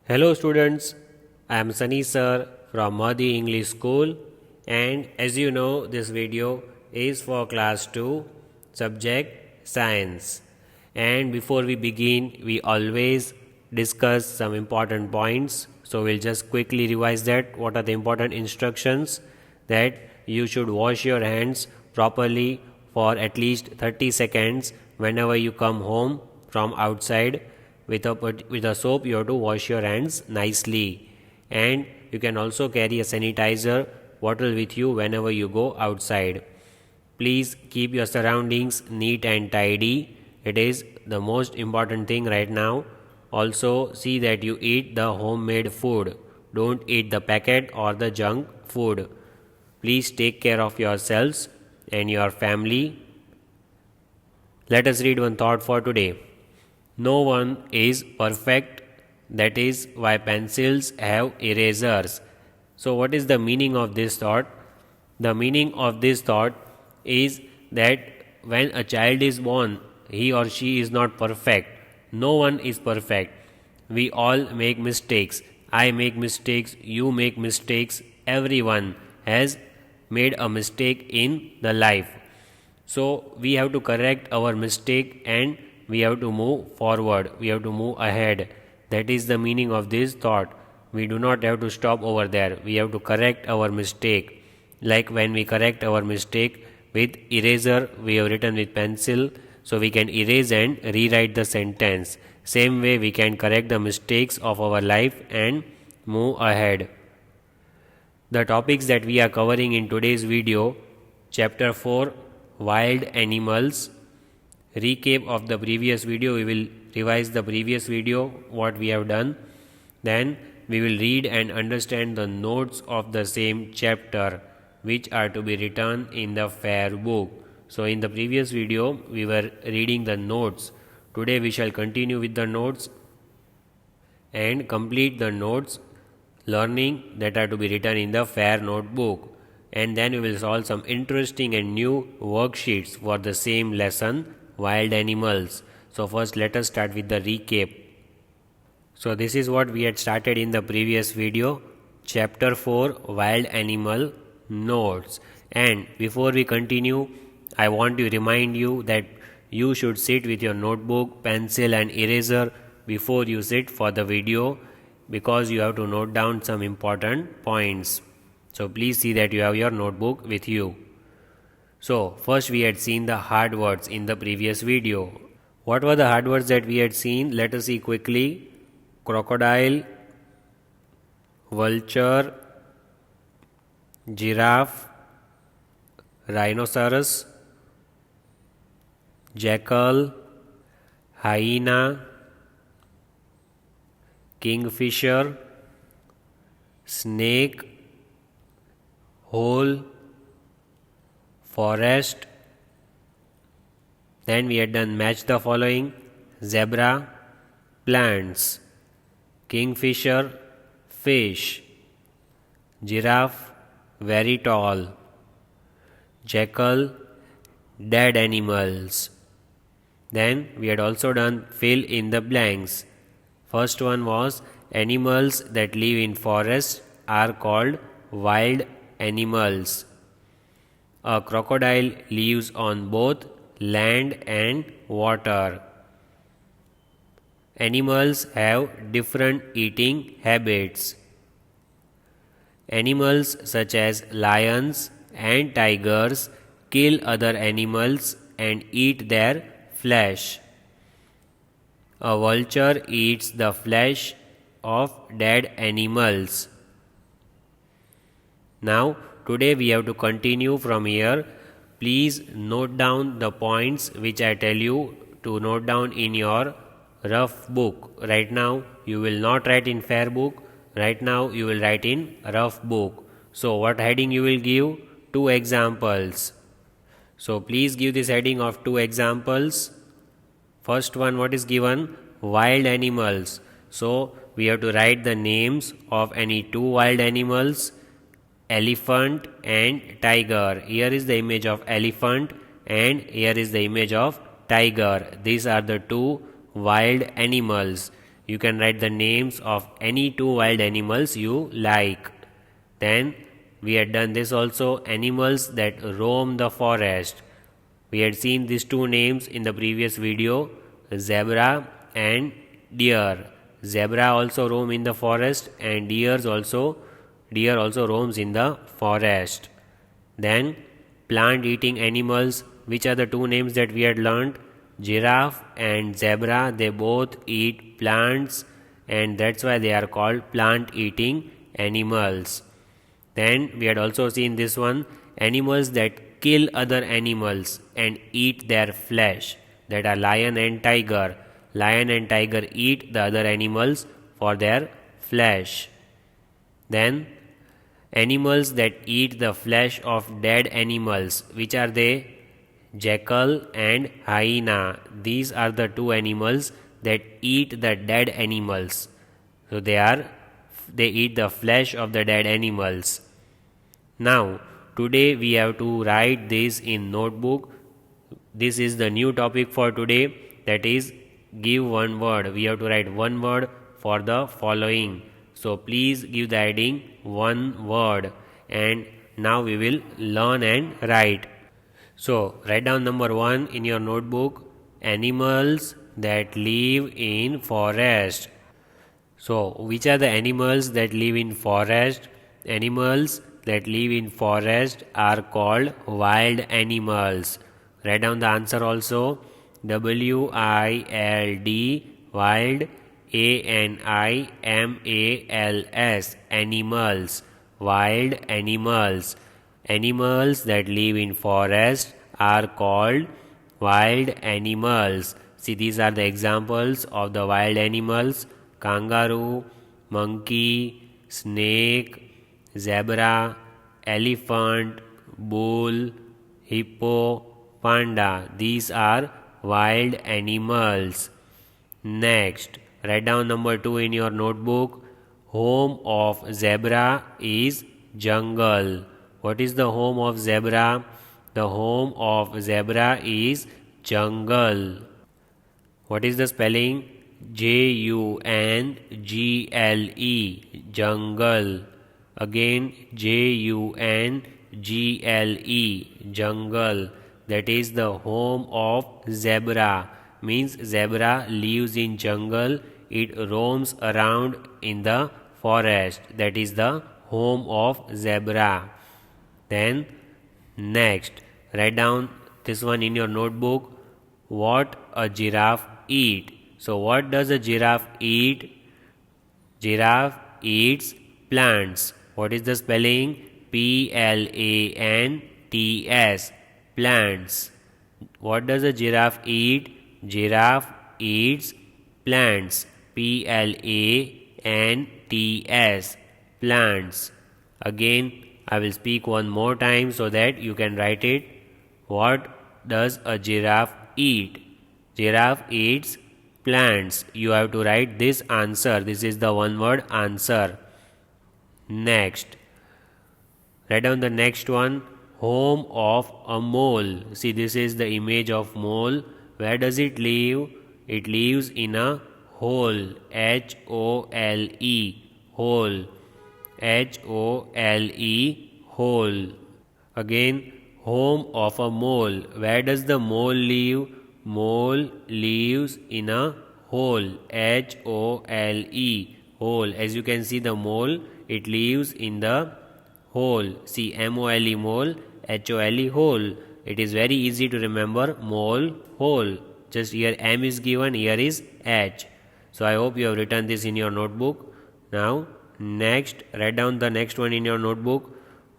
Hello students, I am Sunny sir from Madhi English School, and as you know this video is for class 2 subject science. And before we begin we always discuss some important points, so we'll just quickly revise that. What are the important instructions? That you should wash your hands properly for at least 30 seconds whenever you come home from outside. With a soap you have to wash your hands nicely, and you can also carry a sanitizer bottle with you whenever you go outside. Please keep your surroundings neat and tidy. It is the most important thing right now. Also see that you eat the homemade food. Don't eat the packet or the junk food. Please take care of yourselves and your family. Let us read one thought for today. No one is perfect, that is why pencils have erasers. So, what is the meaning of this thought? The meaning of this thought is that when a child is born, he or she is not perfect. No one is perfect. We all make mistakes. I make mistakes, you make mistakes, everyone has made a mistake in the life. So, we have to correct our mistake and we have to move forward, we have to move ahead. That is the meaning of this thought. We do not have to stop over there, we have to correct our mistake. Like when we correct our mistake with eraser, we have written with pencil, so we can erase and rewrite the sentence. Same way we can correct the mistakes of our life and move ahead. The topics that we are covering in today's video: chapter 4, wild animals. Recap of the previous video, we will revise the previous video what we have done. Then we will read and understand the notes of the same chapter which are to be written in the fair book. So in the previous video we were reading the notes. Today we shall continue with the notes and complete the notes learning that are to be written in the fair notebook, and then we will solve some interesting and new worksheets for the same lesson, wild animals. So first let us start with the recap. So this is what we had started in the previous video, chapter 4, wild animal notes. And before we continue, I want to remind you that you should sit with your notebook, pencil and eraser before you sit for the video, because you have to note down some important points. So please see that you have your notebook with you. So first we had seen the hard words in the previous video. What were the hard words that we had seen? Let us see quickly. Crocodile, vulture, giraffe, rhinoceros, jackal, hyena, kingfisher, snake, hole, forest. Then we had done match the following: zebra, plants, kingfisher, fish, giraffe, very tall, jackal, dead animals. Then we had also done fill in the blanks. First one was animals that live in forests are called wild animals. A crocodile lives on both land and water. Animals have different eating habits. Animals such as lions and tigers kill other animals and eat their flesh. A vulture eats the flesh of dead animals. Now, today we have to continue from here. Please note down the points which I tell you to note down in your rough book. Right now you will not write in fair book. Right now you will write in rough book. So what heading you will give? 2 examples. So please give this heading of 2 examples. First one, what is given? Wild animals. So we have to write the names of any 2 wild animals, elephant and tiger. Here is the image of elephant and here is the image of tiger. These are the 2 wild animals. you can write the names of any two wild animals you like. Then we had done this also, animals that roam the forest. We had seen these two names in the previous video, zebra and deer. Zebra also roam in the forest and deer also roams in the forest. Then plant eating animals, which are the two names that we had learned? Giraffe and zebra, they both eat plants and that's why they are called plant eating animals. Then we had also seen this one, animals that kill other animals and eat their flesh, that are lion and tiger. Lion and tiger eat the other animals for their flesh. Then animals that eat the flesh of dead animals, which are they? Jackal and hyena. These are the two animals that eat the dead animals. So they eat the flesh of the dead animals. Now today we have to write this in notebook. This is the new topic for today, that is give one word. We have to write one word for the following. So please give the heading one word, and now we will learn and write. So write down number 1 in your notebook, animals that live in forest. So which are the animals that live in forest? Animals that live in forest are called wild animals. Write down the answer also, WILD, wild, ANIMALS, animals, wild animals. Animals that live in forest are called wild animals. See, these are the examples of the wild animals: kangaroo, monkey, snake, zebra, elephant, bull, hippo, panda. These are wild animals. Next, write down number 2 in your notebook. Home of zebra is jungle. What is the home of zebra? The home of zebra is jungle. What is the spelling? JUNGLE, jungle. Again, JUNGLE, jungle. That is the home of zebra. Means zebra lives in jungle. It roams around in the forest. That is the home of zebra. Then next, write down this one in your notebook. What a giraffe eat. So what does a giraffe eat? Giraffe eats plants. What is the spelling? PLANTS, plants. What does a giraffe eat? Giraffe eats plants. PLANTS, plants. Again, I will speak one more time so that you can write it. What does a giraffe eat? Giraffe eats plants. You have to write this answer. This is the one word answer. Next, write down the next one. Home of a mole. See, this is the image of mole. Where does it live? It lives in a hole. HOLE, hole. HOLE, hole. Again, home of a mole. Where does the mole live? Mole lives in a hole. HOLE, hole. As you can see, the mole, it lives in the hole. See, MOLE, mole, HOLE, hole. It is very easy to remember mole, hole. Just here M is given, here is H. So I hope you have written this in your notebook. Now next, write down the next one in your notebook.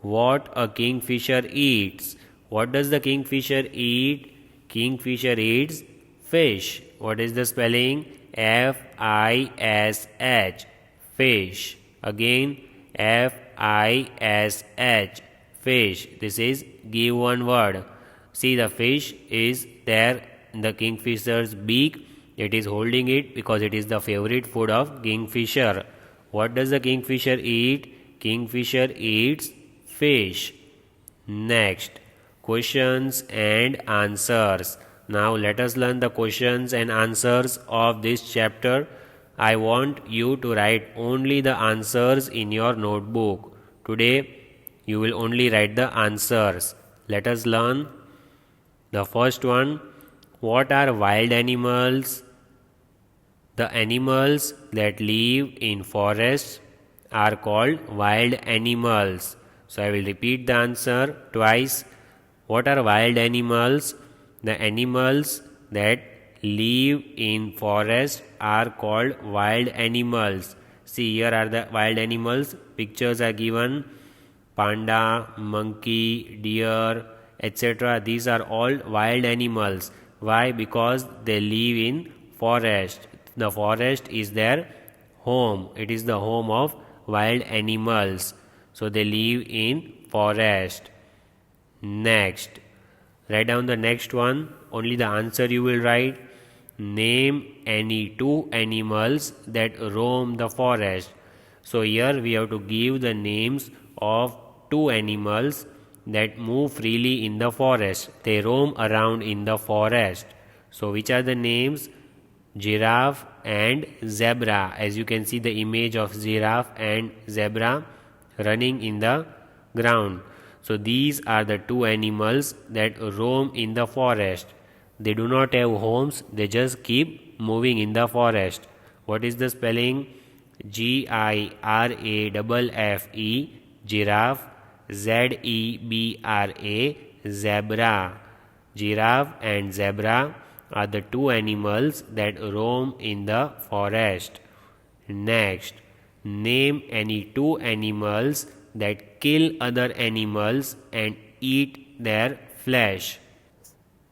What a kingfisher eats. What does the kingfisher eat? Kingfisher eats fish. What is the spelling? FISH, fish. Again, FISH, fish. This is give one word. See, the fish is there in the kingfisher's beak. It is holding it because it is the favorite food of kingfisher. What does the kingfisher eat? Kingfisher eats fish. Next, questions and answers. Now let us learn the questions and answers of this chapter. I want you to write only the answers in your notebook. Today, you will only write the answers. Let us learn. The first one, what are wild animals? The animals that live in forests are called wild animals. So I will repeat the answer twice. What are wild animals? The animals that live in forests are called wild animals. See, here are the wild animals. Pictures are given. Panda, monkey, deer, etc. These are all wild animals. Why? Because they live in forest. The forest is their home. It is the home of wild animals. So they live in forest. Next, write down the next one. Only the answer you will write. Name any two animals that roam the forest. So here we have to give the names of two animals that move freely in the forest. They roam around in the forest. So which are the names? Giraffe and zebra. As you can see the image of giraffe and zebra running in the ground. So these are the two animals that roam in the forest. They do not have homes, they just keep moving in the forest. What is the spelling? Giraffe, giraffe, zebra, zebra. Giraffe and zebra are the two animals that roam in the forest. Next, name any two animals that kill other animals and eat their flesh.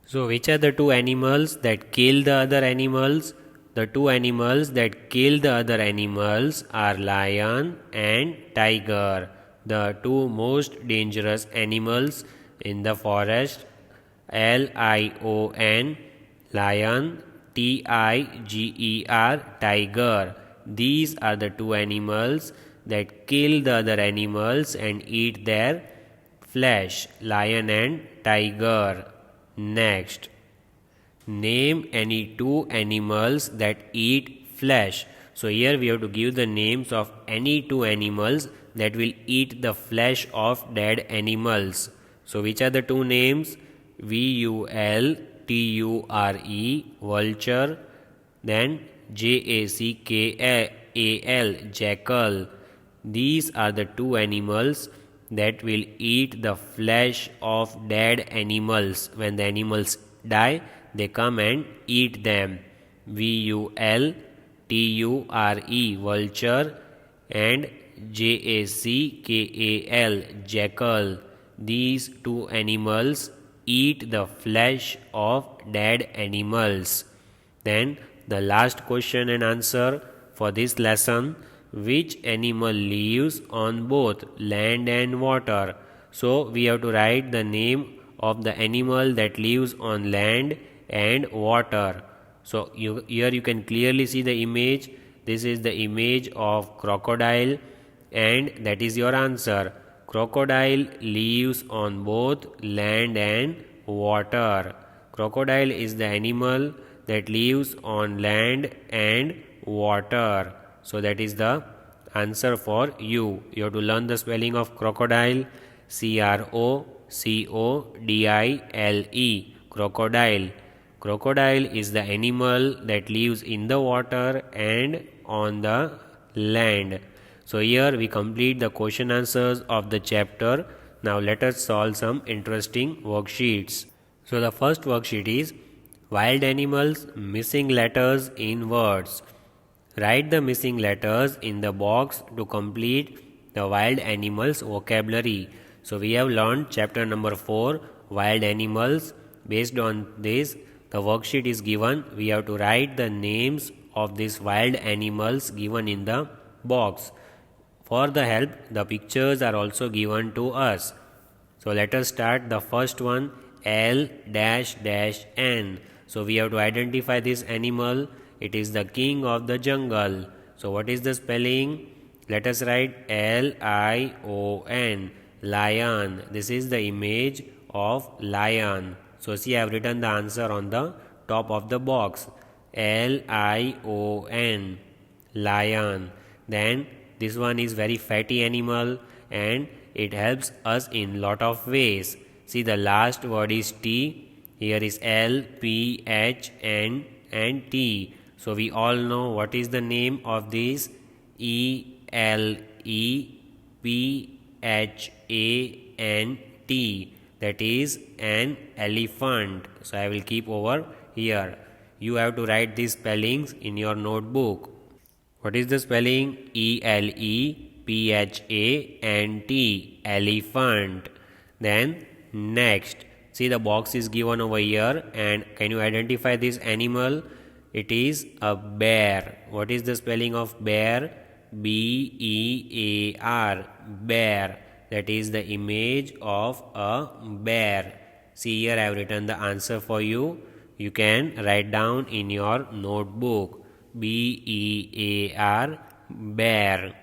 So, which are the two animals that kill the other animals? The two animals that kill the other animals are lion and tiger, the two most dangerous animals in the forest. Lion, lion, tiger, tiger. These are the two animals that kill the other animals and eat their flesh, lion and tiger. Next, name any two animals that eat flesh. So here we have to give the names of any two animals that will eat the flesh of dead animals. So which are the two names? vulture, vulture, then jackal, jackal. These are the two animals that will eat the flesh of dead animals. When the animals die, they come and eat them. vulture, vulture, and jackal, jackal. These two animals eat the flesh of dead animals. Then the last question and answer for this lesson: which animal lives on both land and water? So we have to write the name of the animal that lives on land and water. So here you can clearly see the image. This is the image of crocodile, and that is your answer. Crocodile lives on both land and water. Crocodile is the animal that lives on land and water. So that is the answer for you. You have to learn the spelling of crocodile. crocodile. Crocodile. Crocodile is the animal that lives in the water and on the land. So here we complete the question answers of the chapter. Now let us solve some interesting worksheets. So the first worksheet is wild animals missing letters in words. Write the missing letters in the box to complete the wild animals vocabulary. So we have learned chapter number 4, wild animals. Based on this, the worksheet is given. We have to write the names of these wild animals given in the box. For the help, the pictures are also given to us. So let us start the first one, L-N. So we have to identify this animal. It is the king of the jungle. So what is the spelling? Let us write Lion, lion. This is the image of lion. So see, I have written the answer on the top of the box. Lion. lion. Then this one is very fatty animal and it helps us in lot of ways. See, the last word is T. Here is L, P, H, N and T. So we all know what is the name of this E, L, E, P, H, A, N, T. That is an elephant. So I will keep over here. You have to write these spellings in your notebook. What is the spelling? ELEPHANT, elephant. Then next, see the box is given over here and can you identify this animal? It is a bear. What is the spelling of bear? BEAR, bear. That is the image of a bear. See, here I have written the answer for you. You can write down in your notebook. BEAR, bear.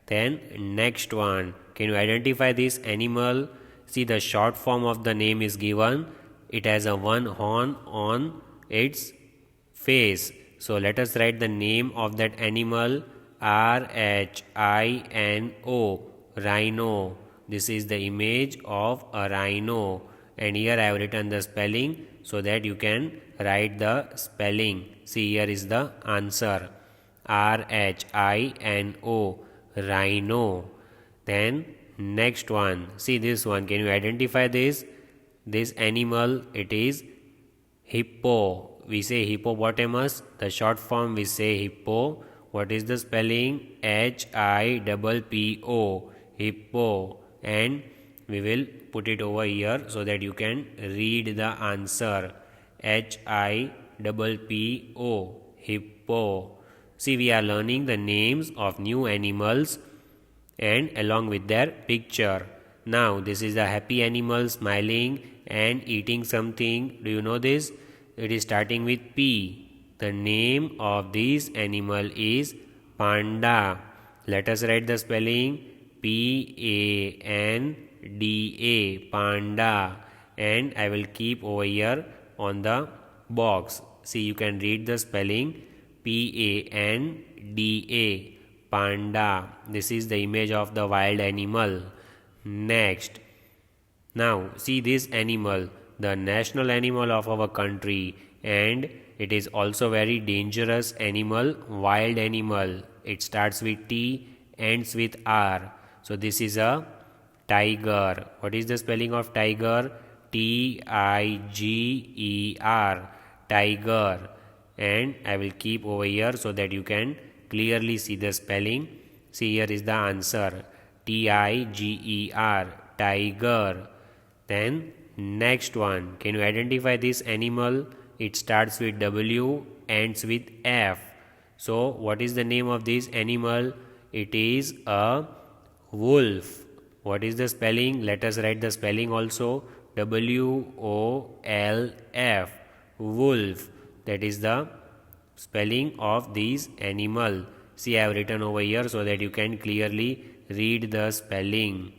Then next one, can you identify this animal? See, the short form of the name is given. It has a one horn on its face. So let us write the name of that animal. RHINO, rhino. This is the image of a rhino. And here I have written the spelling so that you can write the spelling. See, here is the answer. RHINO, rhino. Then next one. See this one. Can you identify this? This animal, it is hippo. We say hippopotamus. The short form we say hippo. What is the spelling? HIPPO, hippo. And we will put it over here so that you can read the answer. HIPPO, hippo. See, we are learning the names of new animals and along with their picture. Now, this is a happy animal smiling and eating something. Do you know this? It is starting with P. The name of this animal is panda. Let us write the spelling. PANDA, panda. And I will keep over here on the box. See, you can read the spelling. PANDA, panda. This is the image of the wild animal. Next. Now, see this animal, the national animal of our country, and it is also very dangerous animal, wild animal. It starts with T, ends with R. So this is a tiger. What is the spelling of tiger? TIGER, tiger. And I will keep over here so that you can clearly see the spelling. See, here is the answer. TIGER, tiger. Then next one. Can you identify this animal? It starts with W, ends with F. So what is the name of this animal? It is a wolf. What is the spelling? Let us write the spelling also. WOLF, wolf. That is the spelling of this animal. See, I have written over here so that you can clearly read the spelling.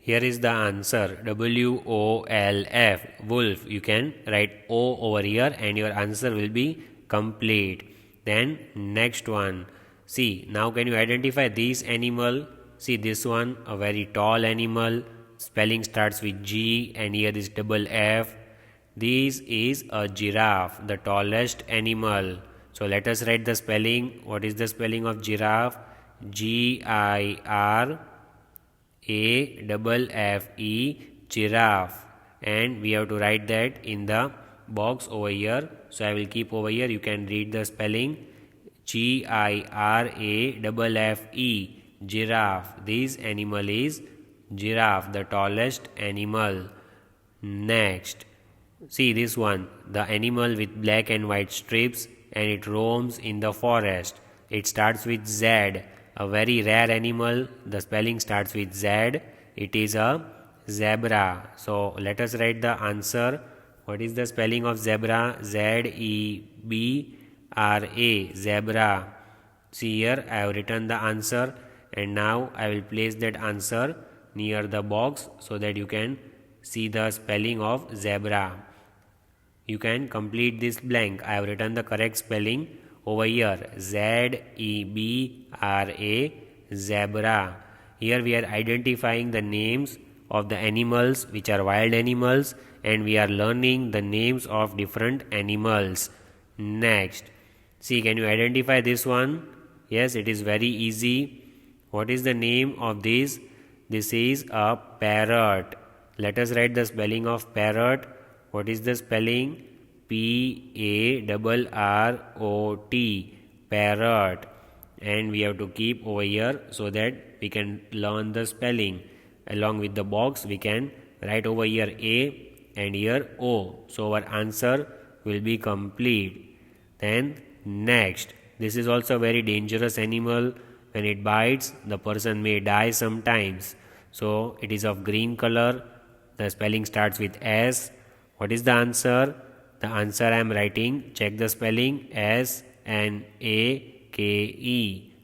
Here is the answer. WOLF, wolf. You can write O over here and your answer will be complete. Then next one. See, now can you identify this animal? See this one, a very tall animal. Spelling starts with G and here is double F. This is a giraffe, the tallest animal. So let us write the spelling. What is the spelling of giraffe? GIRAFFE, giraffe. And we have to write that in the box over here. So I will keep over here. You can read the spelling. GIRAFFE, giraffe. This animal is giraffe, the tallest animal. Next. See this one, the animal with black and white strips and it roams in the forest. It starts with Z, a very rare animal. The spelling starts with Z. It is a zebra. So let us write the answer. What is the spelling of zebra? ZEBRA, zebra. See here, I have written the answer and now I will place that answer near the box so that you can see the spelling of zebra. You can complete this blank. I have written the correct spelling Over here, Zebra, zebra. Here we are identifying the names of the animals which are wild animals, and we are learning the names of different animals. Next, see, can you identify this one? Yes, it is very easy. What is the name of this? This is a parrot. Let us write the spelling of parrot. What is the spelling? Parrot. Parrot. And we have to keep over here so that we can learn the spelling. Along with the box, we can write over here A and here O. So our answer will be complete. Then next, this is also a very dangerous animal. When it bites, the person may die sometimes. So it is of green color. The spelling starts with S. What is the answer? The answer I am writing. Check the spelling. SNAKE.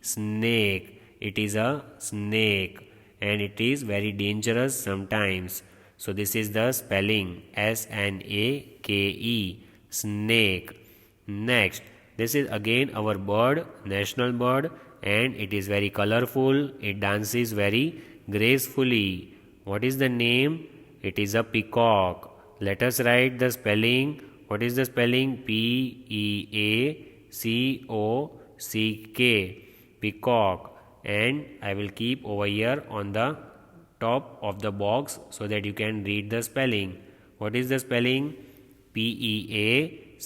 Snake. It is a snake, and it is very dangerous sometimes. So this is the spelling. SNAKE. Snake. Next, this is again our bird, national bird, and it is very colorful. It dances very gracefully. What is the name? It is a peacock. Let us write the spelling. What is the spelling? PEACOCK. Peacock. And I will keep over here on the top of the box so that you can read the spelling. What is the spelling? PEACOCK.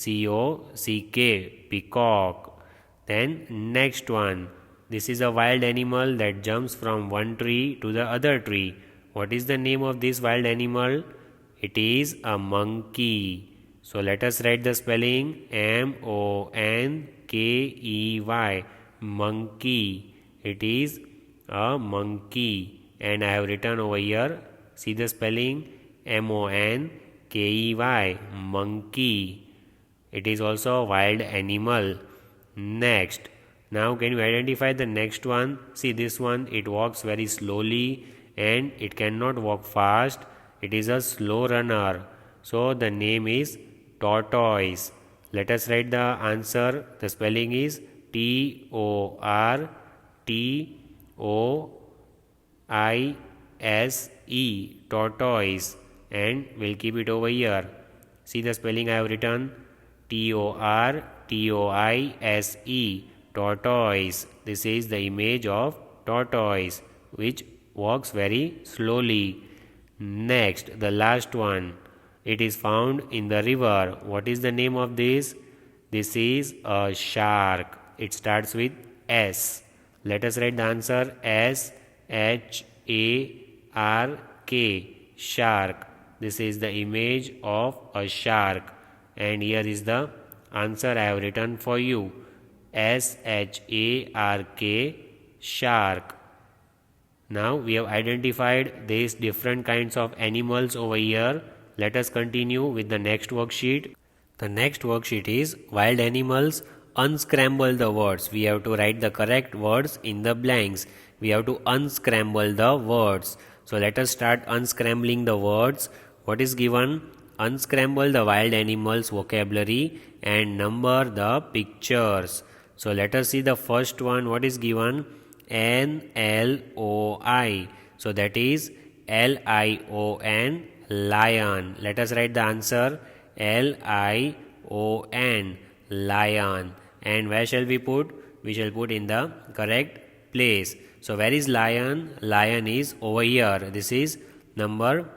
Peacock. Then next one. This is a wild animal that jumps from one tree to the other tree. What is the name of this wild animal? It is a monkey. So let us write the spelling. MONKEY. Monkey. It is a monkey. And I have written over here. See the spelling? MONKEY. Monkey. It is also a wild animal. Next. Now can you identify the next one? See this one. It walks very slowly and it cannot walk fast. It is a slow runner. So the name is tortoise. Let us write the answer. The spelling is TORTOISE. Tortoise. And we'll keep it over here. See the spelling I have written? TORTOISE. Tortoise. This is the image of tortoise which walks very slowly. Next, the last one. It is found in the river. What is the name of this? This is a shark. It starts with S. Let us write the answer. SHARK. Shark. This is the image of a shark. And here is the answer I have written for you. SHARK. Shark. Now we have identified these different kinds of animals over here. Let us continue with the next worksheet. The next worksheet is wild animals. Unscramble the words. We have to write the correct words in the blanks. We have to unscramble the words. So let us start unscrambling the words. What is given? Unscramble the wild animals vocabulary and number the pictures. So let us see the first one. What is given? NLOI. So that is LION. Lion. Let us write the answer. LION. Lion. And where shall we put? We shall put in the correct place. So where is lion? Lion is over here. This is number.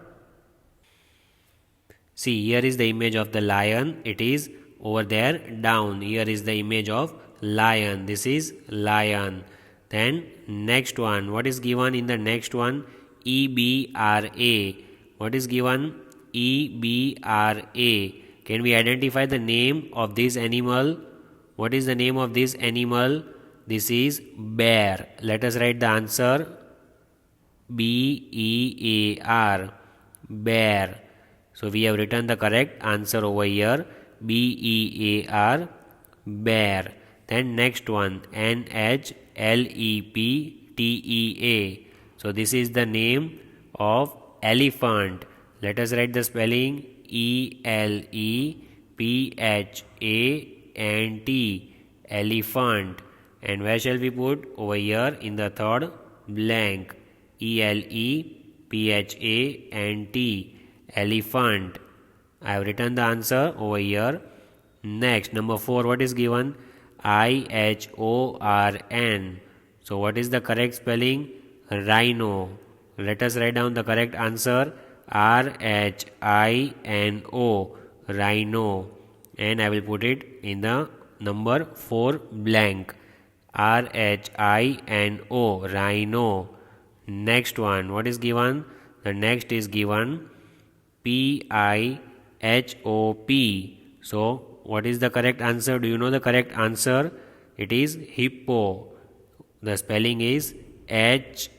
See, here is the image of the lion. It is over there down. Here is the image of lion. This is lion. Then next one. What is given in the next one? EBRA. What is given? EBRA. Can we identify the name of this animal? What is the name of this animal? This is bear. Let us write the answer. BEAR. Bear. So we have written the correct answer over here. BEAR. Bear. Then next one. NHLEPTEA. So this is the name of elephant. Let us write the spelling. ELEPHANT. elephant. And where shall we put? Over here in the third blank. ELEPHANT, elephant. I have written the answer over here. Next, number 4, what is given? IHORN. So what is the correct spelling? Rhino. Let us write down the correct answer. RHINO, rhino. And I will put it in the number 4 blank. RHINO, rhino. Next one, what is given? The next is given PIHOP. So what is the correct answer? Do you know the correct answer? It is hippo. The spelling is HIPPO,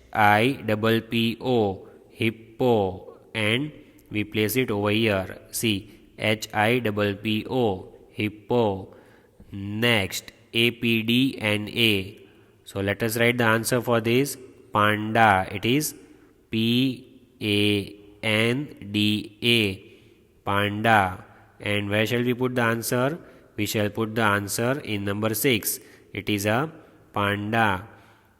hippo. And we place it over here. See, HIPPO, hippo. Next, APDNA. So let us write the answer for this. Panda. It is PANDA, panda. And where shall we put the answer? We shall put the answer in number 6. It is a panda.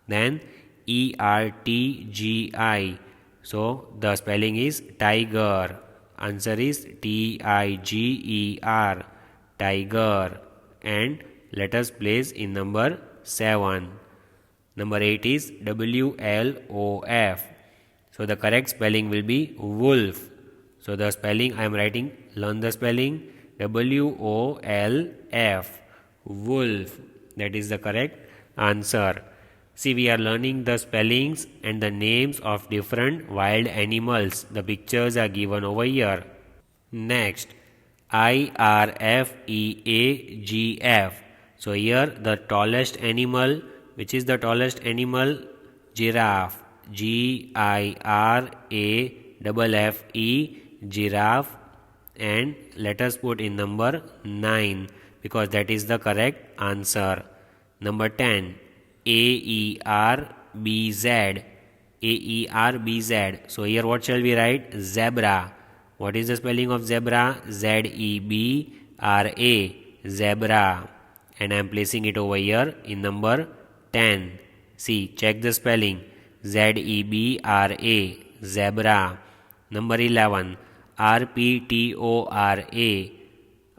Then ERTGI. So the spelling is tiger. Answer is TIGER, tiger. And let us place in number 7. Number 8 is WLOF. So the correct spelling will be wolf. So the spelling I am writing, learn the spelling, WOLF, wolf. That is the correct answer. See, we are learning the spellings and the names of different wild animals. The pictures are given over here. Next, IRFEAGF. So here the tallest animal. Which is the tallest animal? Giraffe. GIRAFFE, giraffe. And let us put in number 9 because that is the correct answer. Number 10, AERBZ. AERBZ. So here what shall we write? Zebra. What is the spelling of zebra? ZEBRA, zebra. And I am placing it over here in number 10. See, check the spelling. ZEBRA, zebra. Number 11, RPTORA.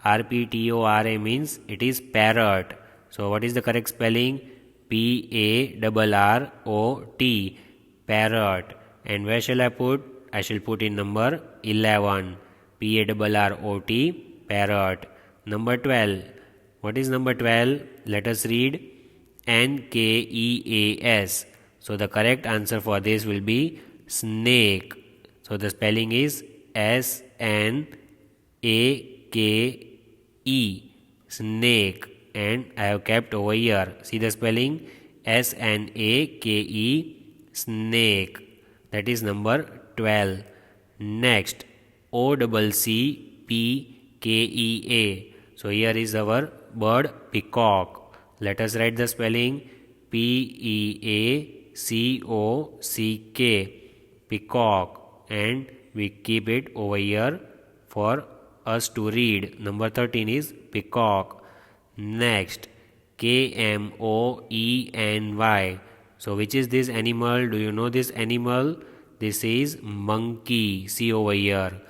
RPTORA means it is parrot. So what is the correct spelling? PARROT, parrot. And where shall I put? I shall put in number 11. PARROT, parrot. Number 12. What is number 12? Let us read. NKEAS. So the correct answer for this will be snake. So the spelling is SNAKE, snake. And I have kept over here. See the spelling? SNAKE, snake. That is number 12. Next, OCCPKEA. So here is our bird peacock. Let us write the spelling. PEACOCK, peacock. And we keep it over here for us to read. Number 13 is peacock. Next, KMOENY. So which is this animal? Do you know this animal? This is monkey. See over here.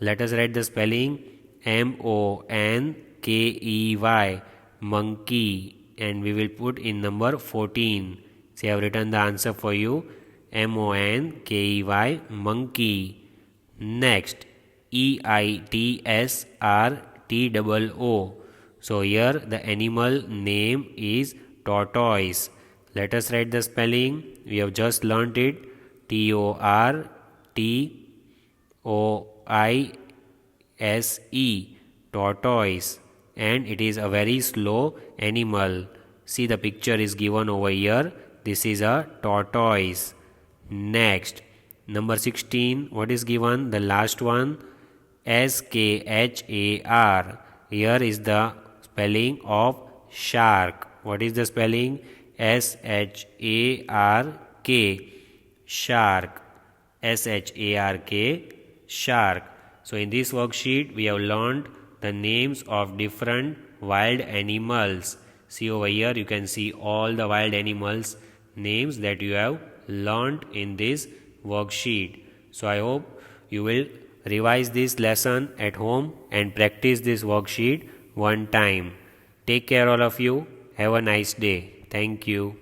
Let us write the spelling. MONKEY, monkey. And we will put in number 14. See, I have written the answer for you. MONKEY, monkey. Next, EITSRTOO. So here the animal name is tortoise. Let us write the spelling. We have just learnt it. TORTOISE, tortoise. And it is a very slow animal. See, the picture is given over here. This is a tortoise. Next, number 16. What is given? The last one. SKHAR. Here is the spelling of shark. What is the spelling? SHARK, shark. SHARK, shark. So in this worksheet we have learned the names of different wild animals. See over here, you can see all the wild animals names that you have learned in this worksheet. So I hope you will revise this lesson at home and practice this worksheet one time. Take care all of you. Have a nice day. Thank you.